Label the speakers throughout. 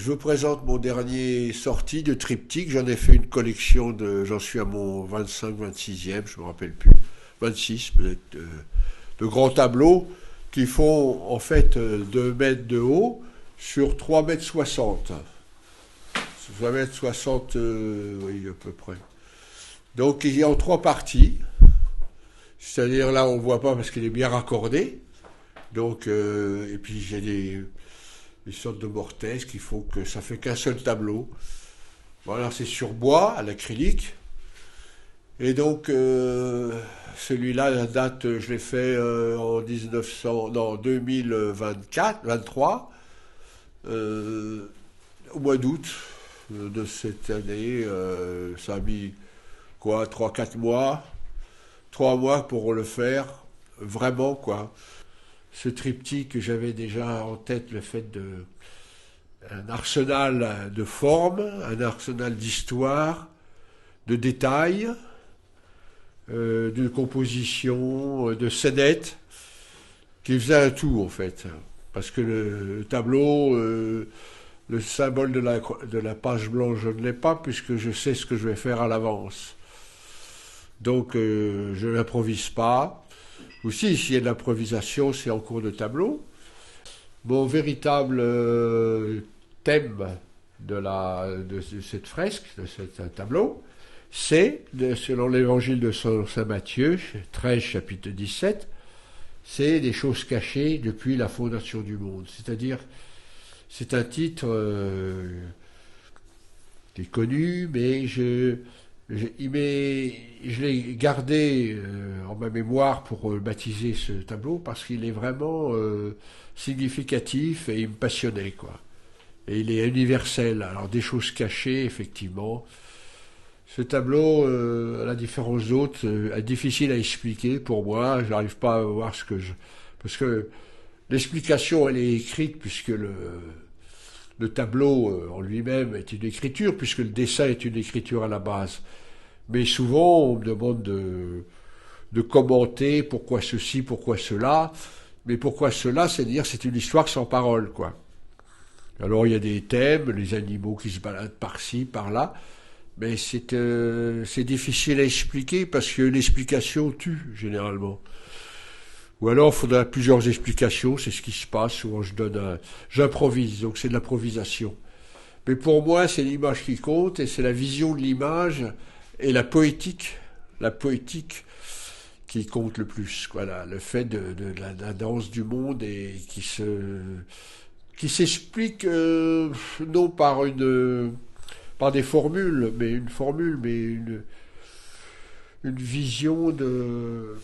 Speaker 1: Je vous présente mon dernier sortie de triptyque. J'en ai fait une collection j'en suis à mon 25, 26e, je me rappelle plus, 26 peut-être, de grands tableaux qui font en fait 2 mètres de haut sur 3 mètres 60. 3 mètres 60, oui, à peu près. Donc il y a en 3 parties. C'est-à-dire là, on ne voit pas parce qu'il est bien raccordé. Donc, et puis j'ai des sortes de mortaises qui font que ça fait qu'un seul tableau. Voilà, c'est sur bois, à l'acrylique. Et donc, celui-là, la date, je l'ai fait en 2024, 23, au mois d'août de cette année. Ça a mis, quoi, 3 4 mois, 3 mois pour le faire, vraiment, quoi. Ce triptyque, j'avais déjà en tête le fait un arsenal de formes, un arsenal d'histoire, de détails, de composition, de scénettes, qui faisait un tout en fait. Parce que le tableau, le symbole de la page blanche, je ne l'ai pas puisque je sais ce que je vais faire à l'avance. Donc je n'improvise pas. Aussi, s'il y a de l'improvisation, c'est en cours de tableau. Mon véritable thème de cette fresque, de ce tableau, c'est, selon l'évangile de Saint Matthieu, 13, chapitre 17, c'est des choses cachées depuis la fondation du monde. C'est-à-dire, c'est un titre qui est connu, mais je l'ai gardé en ma mémoire pour baptiser ce tableau parce qu'il est vraiment significatif et il me passionnait, quoi. Et il est universel. Alors des choses cachées, effectivement. Ce tableau, à la différence d'autres, est difficile à expliquer pour moi. Je n'arrive pas à voir parce que l'explication, elle est écrite puisque le tableau en lui-même est une écriture, puisque le dessin est une écriture à la base. Mais souvent, on me demande de commenter pourquoi ceci, pourquoi cela. Mais pourquoi cela, c'est-à-dire c'est une histoire sans parole, quoi. Alors il y a des thèmes, les animaux qui se baladent par-ci, par-là, mais c'est difficile à expliquer parce que l'explication tue, généralement. Ou alors, il faudra plusieurs explications, c'est ce qui se passe. Souvent, j'improvise, donc c'est de l'improvisation. Mais pour moi, c'est l'image qui compte, et c'est la vision de l'image et la poétique qui compte le plus. Voilà, le fait de la danse du monde et qui s'explique non par des formules, mais une vision de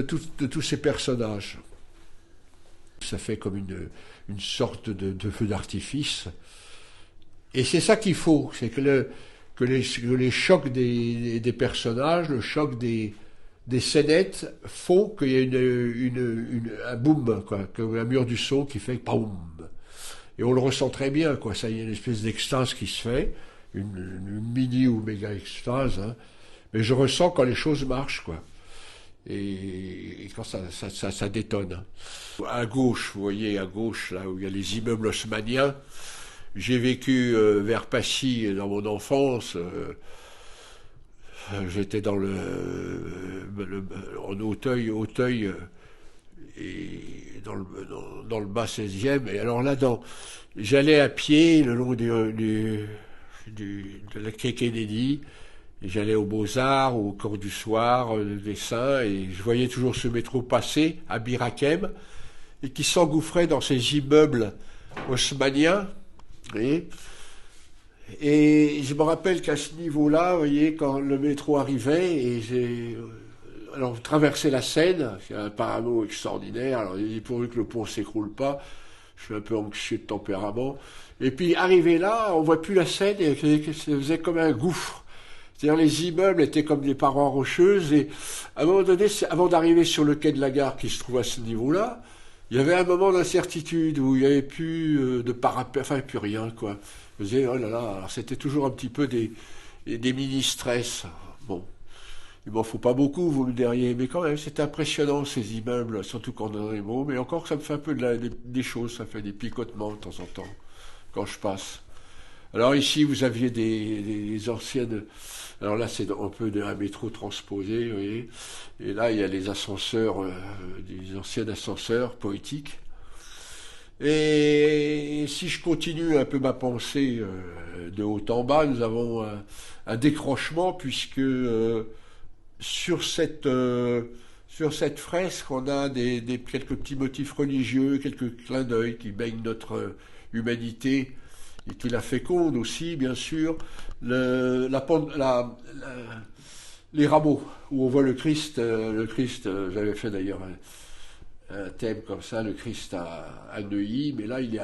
Speaker 1: tous ces personnages. Ça fait comme une sorte de feu d'artifice. Et c'est ça qu'il faut, c'est que les chocs des personnages, le choc des scénettes font qu'il y a un boom, quoi, un mur du son qui fait boum. Et on le ressent très bien, quoi. Ça, il y a une espèce d'extase qui se fait, une mini ou méga extase, hein. Mais je ressens quand les choses marchent, quoi. Et quand ça détonne. À gauche, vous voyez, à gauche, là où il y a les immeubles haussmanniens, j'ai vécu vers Passy dans mon enfance. J'étais en Auteuil, et dans le bas 16e. Et alors là, j'allais à pied le long de la quai Kennedy. Et j'allais aux Beaux-Arts, au cours du soir, le dessin, et je voyais toujours ce métro passer à Bir Hakeim, et qui s'engouffrait dans ces immeubles haussmanniens. Et je me rappelle qu'à ce niveau-là, vous voyez, quand le métro arrivait, et alors je traversais la Seine, c'est un panorama extraordinaire, alors il dit pourvu que le pont s'écroule pas, je suis un peu anxieux de tempérament, et puis arrivé là, on voit plus la Seine, et ça faisait comme un gouffre. C'est-à-dire les immeubles étaient comme des parois rocheuses et à un moment donné, avant d'arriver sur le quai de la gare qui se trouve à ce niveau-là, il y avait un moment d'incertitude où il n'y avait plus de parapet, enfin plus rien, quoi. Je me disais, oh là là, alors c'était toujours un petit peu des mini-stress. Bon, il m'en faut pas beaucoup, vous le diriez, mais quand même, c'est impressionnant ces immeubles, surtout quand on est dans les mots, mais encore ça me fait un peu des choses, ça fait des picotements de temps en temps. quand je passe. Alors ici, vous aviez des anciennes... Alors là, c'est un peu un métro transposé, vous voyez. Et là, il y a les ascenseurs, des anciens ascenseurs poétiques. Et si je continue un peu ma pensée de haut en bas, nous avons un décrochement, puisque sur cette fresque, on a quelques petits motifs religieux, quelques clins d'œil qui baignent notre humanité et qui la fécondent aussi, bien sûr. Les rameaux, où on voit le Christ, j'avais fait d'ailleurs un thème comme ça, le Christ à Neuilly, mais là il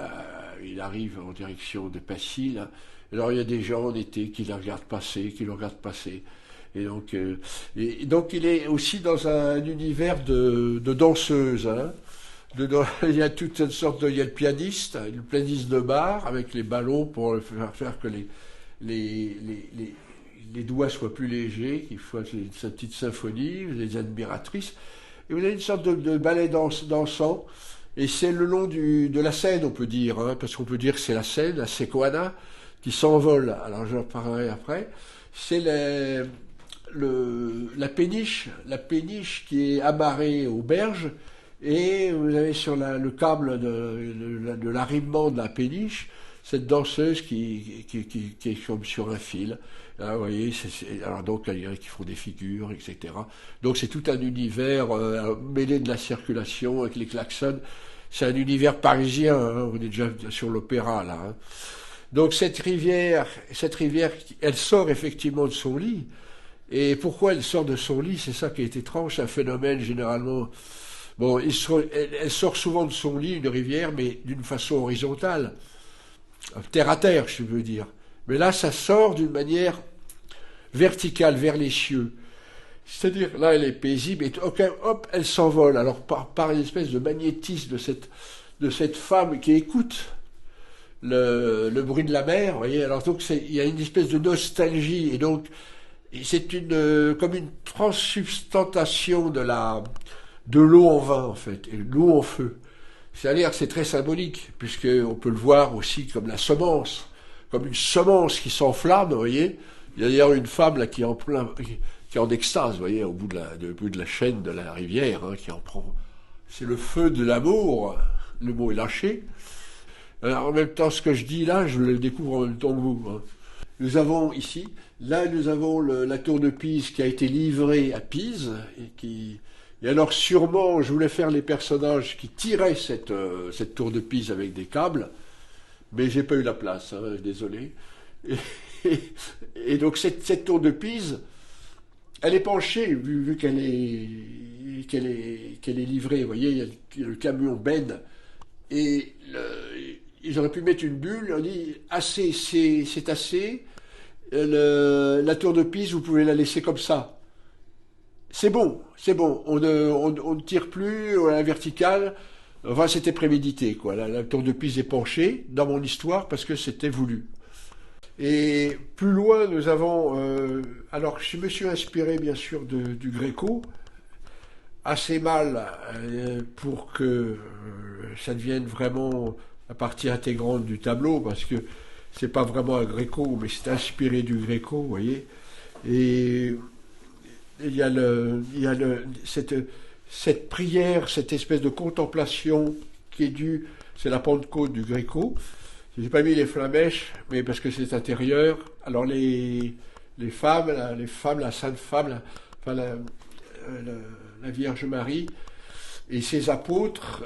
Speaker 1: arrive en direction de Passy, là. Alors il y a des gens en été qui le regardent passer, Et donc il est aussi dans un univers de danseuse, hein. Il y a toute une sorte il y a le pianiste de bar avec les ballons pour faire que les doigts soient plus légers, qu'il faut sa petite symphonie, les admiratrices. Et vous avez une sorte de ballet dansant, et c'est le long de la Seine, on peut dire, hein, parce qu'on peut dire que c'est la Seine, la Sequana, qui s'envole. Alors j'en parlerai après. C'est la péniche qui est amarrée aux berges, et vous avez sur le câble de l'arrimement de la péniche cette danseuse qui est comme sur un fil. Là, vous voyez, alors donc il y en a qui font des figures, etc. Donc c'est tout un univers mêlé de la circulation avec les klaxons. C'est un univers parisien, hein, on est déjà sur l'opéra là. Hein. Donc cette rivière, elle sort effectivement de son lit. Et pourquoi elle sort de son lit? C'est ça qui est étrange, c'est un phénomène généralement. Bon, elle sort souvent de son lit, une rivière, mais d'une façon horizontale, terre à terre, je veux dire. Mais là, ça sort d'une manière verticale vers les cieux. C'est-à-dire, là, elle est paisible, et hop, elle s'envole. Alors, par une espèce de magnétisme de cette femme qui écoute le bruit de la mer, vous voyez. Alors, donc, il y a une espèce de nostalgie, et donc, c'est comme une transsubstantation de l'eau en vin, en fait, et l'eau en feu. C'est-à-dire que c'est très symbolique, puisqu'on peut le voir aussi comme la semence, comme une semence qui s'enflamme, vous voyez. Il y a d'ailleurs une femme là qui est en extase, vous voyez, au bout de la chaîne de la rivière, hein, qui en prend. C'est le feu de l'amour, le mot est lâché. Alors, en même temps, ce que je dis là, je le découvre en même temps que vous. Hein. Nous avons ici, la tour de Pise qui a été livrée à Pise, et alors sûrement, je voulais faire les personnages qui tiraient cette tour de Pise avec des câbles, mais j'ai pas eu la place, hein, désolé. Et donc cette tour de Pise, elle est penchée, vu qu'elle est livrée, vous voyez, il y a le camion Ben, et ils auraient pu mettre une bulle, on dit, assez, c'est assez, la tour de Pise, vous pouvez la laisser comme ça. C'est bon, on ne tire plus à la verticale. Enfin, c'était prémédité, quoi. La tour de Pise est penchée dans mon histoire parce que c'était voulu. Et plus loin, nous avons... alors, je me suis inspiré, bien sûr, du Gréco, assez mal pour que ça devienne vraiment la partie intégrante du tableau, parce que c'est pas vraiment un Gréco, mais c'est inspiré du Gréco, vous voyez. Et... il y a cette prière, cette espèce de contemplation qui est due, c'est la Pentecôte du Gréco. J'ai pas mis les flamèches, mais parce que c'est intérieur. Alors les femmes, la Sainte Femme, la Vierge Marie et ses apôtres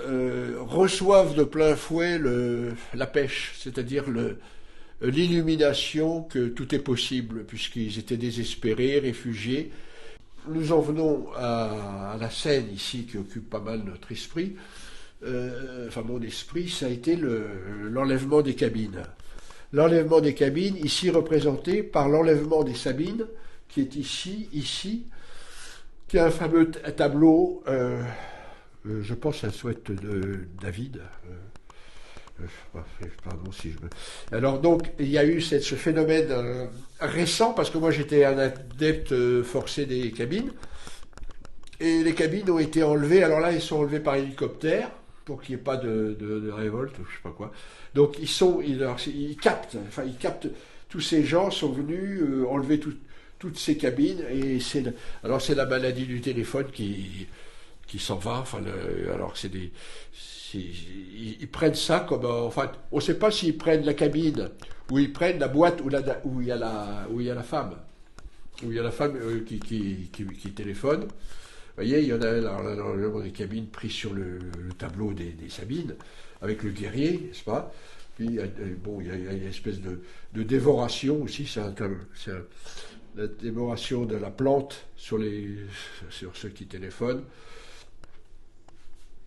Speaker 1: reçoivent de plein fouet la pêche, c'est-à-dire l'illumination que tout est possible, puisqu'ils étaient désespérés, réfugiés. Nous en venons à la scène ici qui occupe pas mal notre esprit. Enfin, mon esprit, ça a été l'enlèvement des cabines. L'enlèvement des cabines, ici représenté par l'enlèvement des Sabines, qui est ici, qui est un fameux tableau, je pense que ça doit être de David. Pardon si je me... Alors donc il y a eu ce phénomène récent, parce que moi j'étais un adepte forcé des cabines, et les cabines ont été enlevées. Alors là, elles sont enlevées par hélicoptère, pour qu'il n'y ait pas de révolte, je sais pas quoi. Donc ils captent. Tous ces gens sont venus enlever toutes ces cabines et c'est la maladie du téléphone qui s'en va. Enfin, alors que ils prennent ça comme enfin, on ne sait pas s'ils prennent la cabine ou ils prennent la boîte où il y a la femme, qui téléphone. Vous voyez, il y en a alors, des cabines prises sur le tableau des Sabines, avec le guerrier, n'est-ce pas? Puis, bon, il y a une espèce de dévoration aussi, la dévoration de la plante sur ceux qui téléphonent.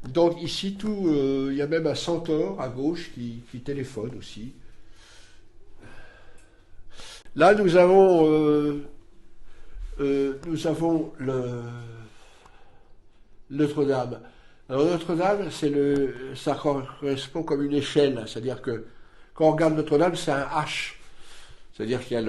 Speaker 1: Donc ici, il y a même un centaure à gauche qui téléphone aussi. Là, nous avons Notre-Dame. Alors Notre-Dame, ça correspond comme une échelle, c'est-à-dire que quand on regarde Notre-Dame, c'est un H. C'est-à-dire qu'il y a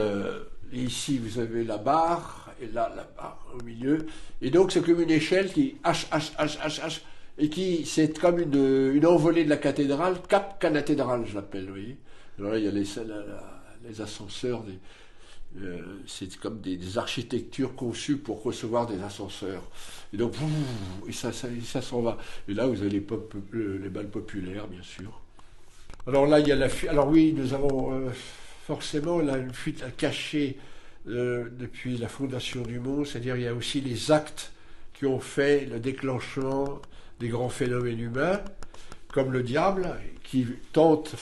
Speaker 1: ici vous avez la barre, et là la barre au milieu, et donc c'est comme une échelle qui H, et c'est comme une envolée de la cathédrale, cap cathédrale, je l'appelle, vous voyez. Alors là, il y a les ascenseurs, c'est comme des architectures conçues pour recevoir des ascenseurs. Et donc, et ça s'en va. Et là, vous avez les balles populaires, bien sûr. Alors là, il y a alors oui, nous avons forcément là, une fuite à cacher depuis la fondation du monde, c'est-à-dire il y a aussi les actes qui ont fait le déclenchement des grands phénomènes humains, comme le diable, qui tente,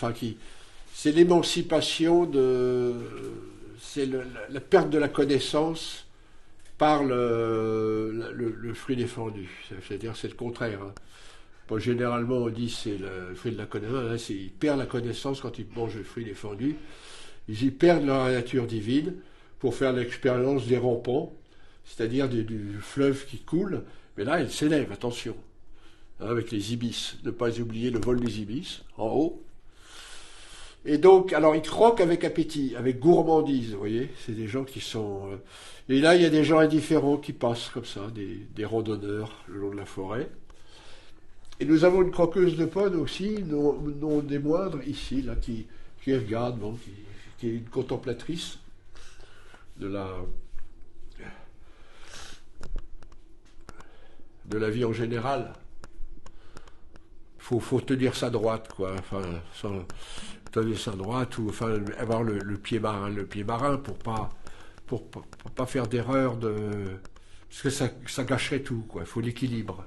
Speaker 1: c'est l'émancipation c'est la perte de la connaissance par le fruit défendu. C'est-à-dire c'est le contraire. Hein. Bon, généralement on dit c'est le fruit de la connaissance. Là, ils perdent la connaissance quand ils mangent le fruit défendu. Ils y perdent leur nature divine pour faire l'expérience des rampants, c'est-à-dire du fleuve qui coule. Mais là, il s'élève, attention, hein, avec les ibis. Ne pas oublier le vol des ibis, en haut. Et donc, alors ils croquent avec appétit, avec gourmandise, vous voyez. C'est des gens qui sont... Et là, il y a des gens indifférents qui passent comme ça, des randonneurs le long de la forêt. Et nous avons une croqueuse de pommes aussi, non des moindres, ici, là, qui regarde, bon, qui est une contemplatrice de la vie en général. Faut tenir sa droite, quoi. Enfin, tenir sa droite, ou enfin avoir le pied marin pour pas faire d'erreur parce que ça gâcherait tout, quoi. Il faut l'équilibre.